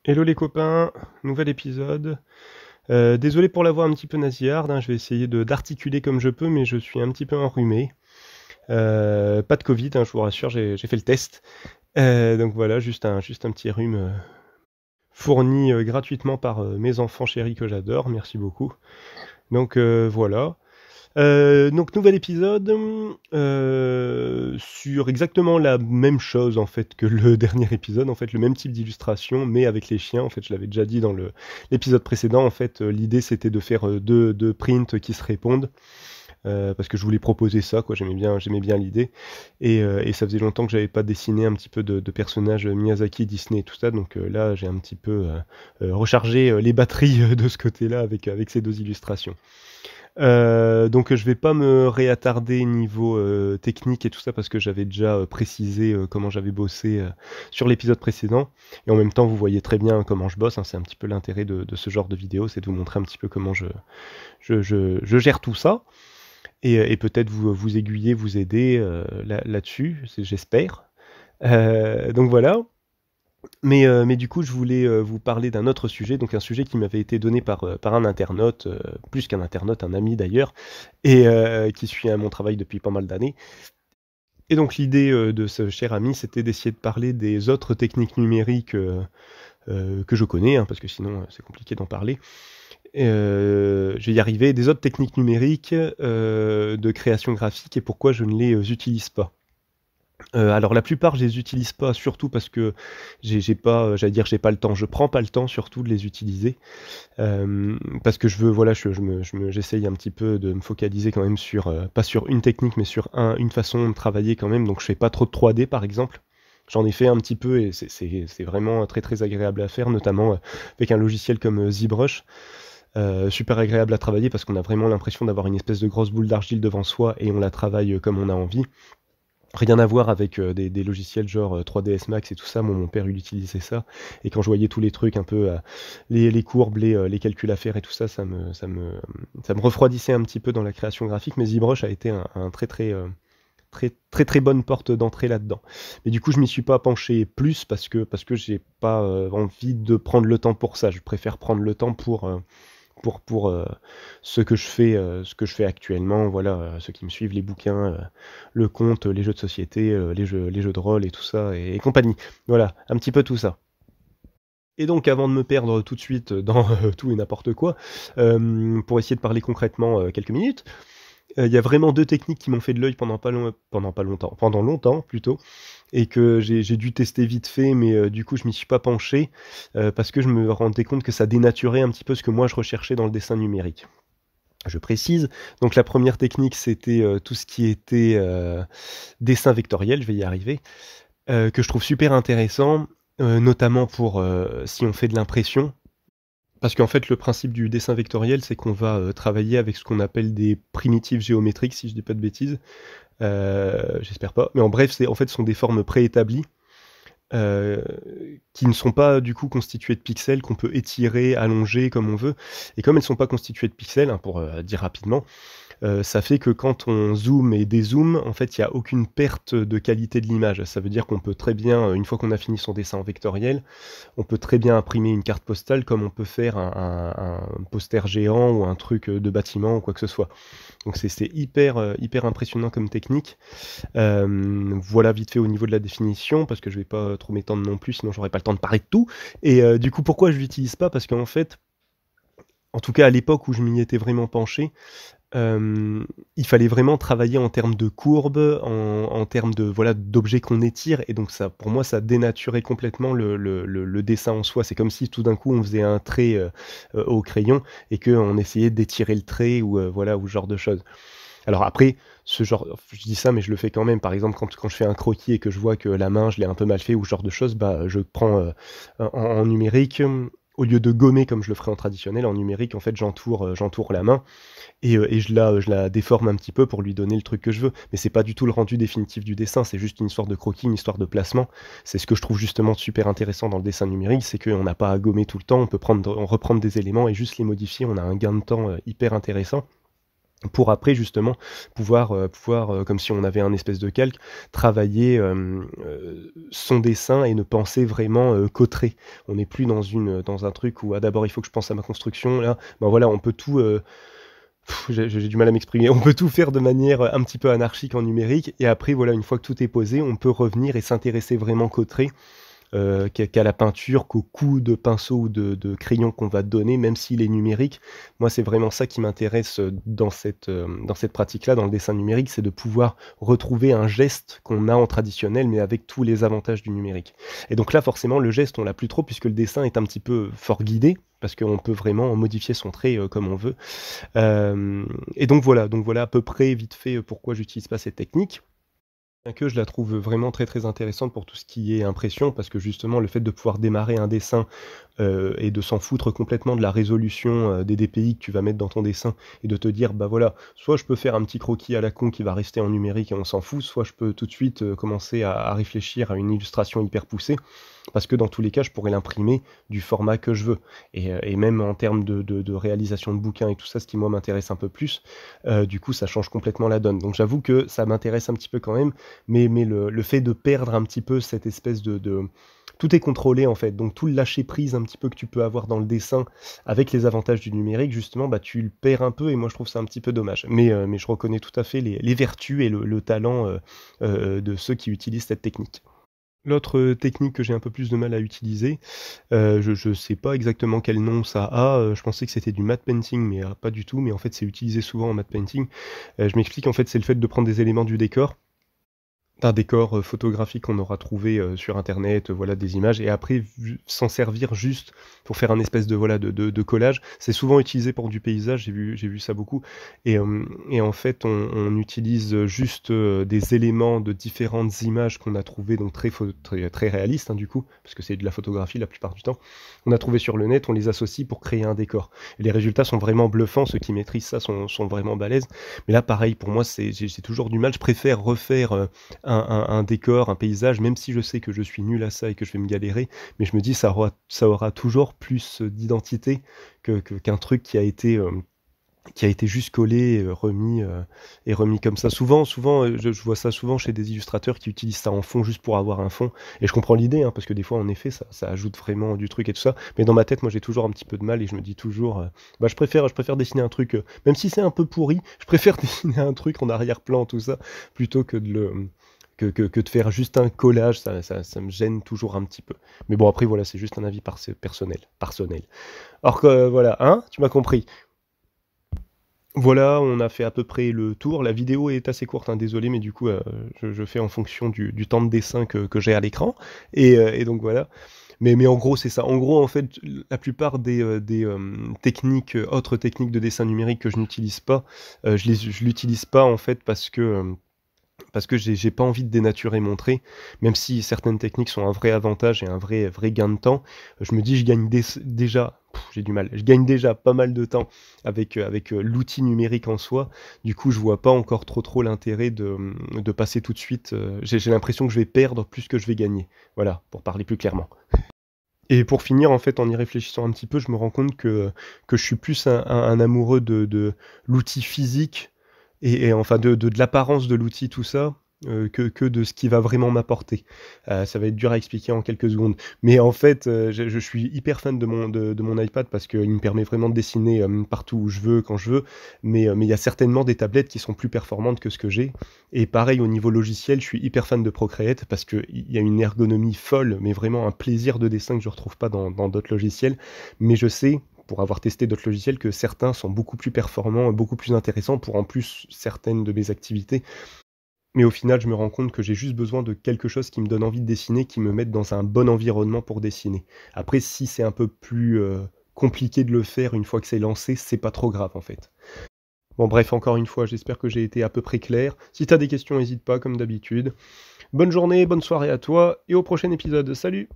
Hello les copains, nouvel épisode. Désolé pour la voix un petit peu nasillarde, hein, je vais essayer d'articuler comme je peux, mais je suis un petit peu enrhumé. Pas de Covid, hein, je vous rassure, j'ai fait le test. Donc voilà, juste un petit rhume fourni gratuitement par mes enfants chéris que j'adore, merci beaucoup. Donc voilà. Donc nouvel épisode sur exactement la même chose en fait que le dernier épisode, en fait le même type d'illustration mais avec les chiens. En fait je l'avais déjà dit dans l'épisode précédent. En fait l'idée c'était de faire deux prints qui se répondent, parce que je voulais proposer ça, quoi. J'aimais bien l'idée, et ça faisait longtemps que j'avais pas dessiné un petit peu de personnages Miyazaki, Disney et tout ça. Donc là j'ai un petit peu rechargé les batteries de ce côté-là avec ces deux illustrations. Donc je vais pas me réattarder niveau technique et tout ça parce que j'avais déjà précisé comment j'avais bossé sur l'épisode précédent. Et en même temps, vous voyez très bien comment je bosse, hein. C'est un petit peu l'intérêt de ce genre de vidéo, c'est de vous montrer un petit peu comment je gère tout ça. Et peut-être vous aiguiller, vous aider là-dessus, j'espère. Donc voilà. Mais du coup, je voulais vous parler d'un autre sujet, donc un sujet qui m'avait été donné par un internaute, plus qu'un internaute, un ami d'ailleurs, et qui suit mon travail depuis pas mal d'années. Et donc l'idée de ce cher ami, c'était d'essayer de parler des autres techniques numériques que je connais, hein, parce que sinon c'est compliqué d'en parler. Je vais y arriver, des autres techniques numériques de création graphique et pourquoi je ne les utilise pas. Alors la plupart, je les utilise pas, surtout parce que j'ai pas, j'allais dire j'ai pas le temps. Je prends pas le temps surtout de les utiliser, parce que je veux, voilà, j'essaye un petit peu de me focaliser quand même sur, pas sur une technique, mais sur une façon de travailler quand même. Donc je fais pas trop de 3D par exemple. J'en ai fait un petit peu et c'est vraiment très très agréable à faire, notamment avec un logiciel comme ZBrush. Super agréable à travailler parce qu'on a vraiment l'impression d'avoir une espèce de grosse boule d'argile devant soi et on la travaille comme on a envie. Rien à voir avec des logiciels genre 3ds Max et tout ça. Mon père il utilisait ça, et quand je voyais tous les trucs un peu, les courbes, les calculs à faire et tout ça, ça me refroidissait un petit peu dans la création graphique. Mais ZBrush a été un très bonne porte d'entrée là-dedans. Mais du coup je m'y suis pas penché plus parce que j'ai pas envie de prendre le temps pour ça. Je préfère prendre le temps pour ce que je fais actuellement. Voilà, ceux qui me suivent, les bouquins, le compte, les jeux de société, les jeux de rôle et tout ça, et compagnie. Voilà, un petit peu tout ça. Et donc, avant de me perdre tout de suite dans tout et n'importe quoi, pour essayer de parler concrètement quelques minutes, il y a vraiment deux techniques qui m'ont fait de l'œil pendant longtemps plutôt, et que j'ai dû tester vite fait, mais du coup je m'y suis pas penché, parce que je me rendais compte que ça dénaturait un petit peu ce que moi je recherchais dans le dessin numérique. Je précise, donc la première technique c'était tout ce qui était dessin vectoriel, je vais y arriver, que je trouve super intéressant, notamment pour si on fait de l'impression. Parce qu'en fait, le principe du dessin vectoriel, c'est qu'on va travailler avec ce qu'on appelle des primitives géométriques, si je dis pas de bêtises. J'espère pas. Mais en bref, en fait, ce sont des formes préétablies, euh, qui ne sont pas du coup constituées de pixels, qu'on peut étirer, allonger comme on veut. Et comme elles ne sont pas constituées de pixels, hein, pour dire rapidement, ça fait que quand on zoome et dézoome, en fait, il n'y a aucune perte de qualité de l'image. Ça veut dire qu'on peut très bien, une fois qu'on a fini son dessin en vectoriel, on peut très bien imprimer une carte postale comme on peut faire un poster géant ou un truc de bâtiment ou quoi que ce soit. Donc c'est hyper impressionnant comme technique. Voilà vite fait au niveau de la définition, parce que je vais pas trop m'étendre non plus, sinon j'aurais pas le temps de parler de tout. Et du coup, pourquoi je l'utilise pas? Parce qu'en fait, en tout cas à l'époque où je m'y étais vraiment penché, il fallait vraiment travailler en termes de courbes, en termes de voilà d'objets qu'on étire, et donc ça, pour moi, ça dénaturait complètement le dessin en soi. C'est comme si tout d'un coup on faisait un trait au crayon et qu'on essayait d'étirer le trait, ou voilà, ou ce genre de choses. Alors après, ce genre, je dis ça, mais je le fais quand même. Par exemple, quand je fais un croquis et que je vois que la main, je l'ai un peu mal fait, ou ce genre de choses, bah, je prends en numérique, au lieu de gommer comme je le ferais en traditionnel, en numérique, en fait, j'entoure la main, et je la déforme un petit peu pour lui donner le truc que je veux. Mais c'est pas du tout le rendu définitif du dessin, c'est juste une histoire de croquis, une histoire de placement. C'est ce que je trouve justement super intéressant dans le dessin numérique, c'est qu'on n'a pas à gommer tout le temps, on reprendre des éléments et juste les modifier, on a un gain de temps hyper intéressant. pour après justement pouvoir, comme si on avait un espèce de calque, travailler, son dessin et ne penser vraiment, qu'au trait. On n'est plus dans un truc où: «Ah d'abord il faut que je pense à ma construction», là, ben voilà, on peut tout, j'ai du mal à m'exprimer. On peut tout faire de manière, un petit peu anarchique en numérique et après voilà, une fois que tout est posé, on peut revenir et s'intéresser vraiment qu'au trait, qu'à la peinture, qu'au coup de pinceau ou de crayon qu'on va donner, même s'il est numérique. Moi, c'est vraiment ça qui m'intéresse, dans cette pratique-là, dans le dessin numérique, c'est de pouvoir retrouver un geste qu'on a en traditionnel, mais avec tous les avantages du numérique. Et donc là, forcément, le geste, on l'a plus trop puisque le dessin est un petit peu fort guidé, parce qu'on peut vraiment modifier son trait, comme on veut. Et donc voilà à peu près vite fait, pourquoi j'utilise pas cette technique. Bien que je la trouve vraiment très, très intéressante pour tout ce qui est impression, parce que justement le fait de pouvoir démarrer un dessin, et de s'en foutre complètement de la résolution, des DPI que tu vas mettre dans ton dessin et de te dire: «Bah, voilà, soit je peux faire un petit croquis à la con qui va rester en numérique et on s'en fout, soit je peux tout de suite, commencer à réfléchir à une illustration hyper poussée». Parce que dans tous les cas, je pourrais l'imprimer du format que je veux et même en termes de réalisation de bouquins et tout ça, ce qui moi m'intéresse un peu plus, du coup ça change complètement la donne. Donc j'avoue que ça m'intéresse un petit peu quand même, mais le fait de perdre un petit peu cette espèce de tout est contrôlé en fait, donc tout le lâcher prise un petit peu que tu peux avoir dans le dessin avec les avantages du numérique justement, bah, tu le perds un peu et moi je trouve ça un petit peu dommage. Mais je reconnais tout à fait les vertus et le talent, de ceux qui utilisent cette technique. L'autre, technique que j'ai un peu plus de mal à utiliser, je sais pas exactement quel nom ça a, je pensais que c'était du matte painting, mais pas du tout, mais en fait c'est utilisé souvent en matte painting. Je m'explique, en fait, c'est le fait de prendre des éléments du décor, d'un décor, photographique qu'on aura trouvé, sur internet, voilà des images et après s'en servir juste pour faire un espèce de voilà de collage. C'est souvent utilisé pour du paysage, j'ai vu ça beaucoup et en fait on utilise, juste, des éléments de différentes images qu'on a trouvées donc très réalistes, hein, du coup, parce que c'est de la photographie la plupart du temps. On a trouvé sur le net, on les associe pour créer un décor et les résultats sont vraiment bluffants, ceux qui maîtrisent ça sont vraiment balèzes. Mais là pareil pour moi j'ai toujours du mal, je préfère refaire, un décor, un paysage, même si je sais que je suis nul à ça et que je vais me galérer, mais je me dis ça aura toujours plus, d'identité qu'un truc qui a été juste collé, remis, et remis comme ça. Souvent, je vois ça souvent chez des illustrateurs qui utilisent ça en fond juste pour avoir un fond et je comprends l'idée, hein, parce que des fois en effet ça ajoute vraiment du truc et tout ça, mais dans ma tête, moi j'ai toujours un petit peu de mal et je me dis toujours, bah, je préfère dessiner un truc, même si c'est un peu pourri, je préfère dessiner un truc en arrière-plan tout ça, plutôt que de le que de faire juste un collage, ça me gêne toujours un petit peu. Mais bon après voilà, c'est juste un avis personnel. Alors que voilà, hein? Tu m'as compris. Voilà, on a fait à peu près le tour. La vidéo est assez courte, hein, désolé, mais du coup, je fais en fonction du temps de dessin que j'ai à l'écran et donc voilà. Mais en gros, c'est ça. En gros, en fait, la plupart des techniques, autres techniques de dessin numérique que je n'utilise pas, je l'utilise pas en fait parce que j'ai pas envie de dénaturer mon trait, même si certaines techniques sont un vrai avantage et un vrai gain de temps. Je me dis: «Je gagne déjà» j'ai du mal. Je gagne déjà pas mal de temps avec l'outil numérique en soi. Du coup, je vois pas encore trop l'intérêt de passer tout de suite, j'ai l'impression que je vais perdre plus que je vais gagner. Voilà, pour parler plus clairement. Et pour finir, en fait, en y réfléchissant un petit peu, je me rends compte que je suis plus un amoureux de l'outil physique et enfin de l'apparence de l'outil, tout ça, que de ce qui va vraiment m'apporter. Ça va être dur à expliquer en quelques secondes. Mais en fait, je suis hyper fan de mon iPad parce qu'il me permet vraiment de dessiner, partout où je veux, quand je veux. Mais il y a certainement des tablettes qui sont plus performantes que ce que j'ai. Et pareil au niveau logiciel, je suis hyper fan de Procreate parce qu'il y a une ergonomie folle, mais vraiment un plaisir de dessin que je retrouve pas dans d'autres logiciels. Mais je sais, pour avoir testé d'autres logiciels, que certains sont beaucoup plus performants, beaucoup plus intéressants pour en plus certaines de mes activités. Mais au final, je me rends compte que j'ai juste besoin de quelque chose qui me donne envie de dessiner, qui me mette dans un bon environnement pour dessiner. Après, si c'est un peu plus, compliqué de le faire une fois que c'est lancé, c'est pas trop grave en fait. Bon bref, encore une fois, j'espère que j'ai été à peu près clair. Si t'as des questions, hésite pas comme d'habitude. Bonne journée, bonne soirée à toi et au prochain épisode. Salut!